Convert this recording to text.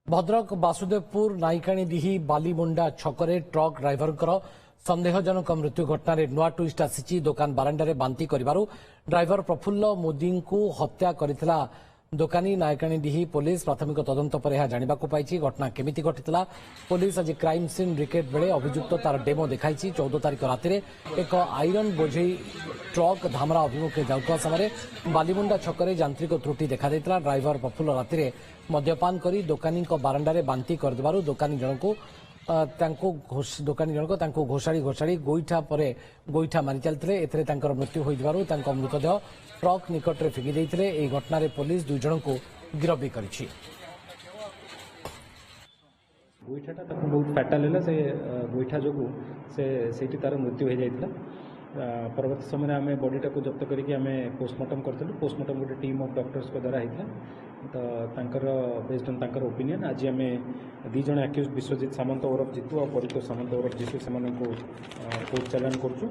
Bhadrak Basudevpur नाईकाणीडीही बालीमुंडा छकरे truck driver संदेहजनक मृत्यु घटना नुआ ट्विस्ट आसी दुकान बारंडारे बांती करिबारु ड्राइवर प्रफुल्ल मोदी को हत्या करथिला दोकानी नायकाणीडीही पुलिस प्राथमिक तदंत पर यह जानिबा को पाइछि। घटना केमिति घटितला पुलिस आज क्राइम सीन ब्रिगेड बेले अभियुक्त तार डेमो देखाइछि। 14 तारिख राति एक आयरन बोझेई ट्रक धामरा अभिमुखे जाउतवा समय बालीमुंडा छकरे यांत्रिक त्रुटि देखा दैतला। ड्राइवर प्रफुल्ल राति मद्यपान करी दोकानी बारंडारे बांती करदेबारु दोकानी जनक घोषाड़ी गोईठा परे गोईठा मारी चलते एथरे तांकर मृत्यु होइदिबारु तांको मृतदेह ट्रक निकट में फिंगी देइथिले। एही घटना रे पुलिस दुई जन को गिरफ्त भी करिछि। गोईठाटा ताको बहुत फैटाल है से गोईठा जो से तार मृत्यु हो जाता। परवर्ती समय आम बॉडीटा को जब्त करके आम पोस्टमार्टम करूँ। पोस्टमार्टम गोटे टीम ऑफ डॉक्टर्स को द्वारा होता। तो बेस्ड ऑन तांकर ओपिनियन आज आम दी जन एक्यूज विश्वजीत सामंत ओरफ जीतू और परितोष सामंत ओरफ जीतू से कोर्ट चालान करूँ।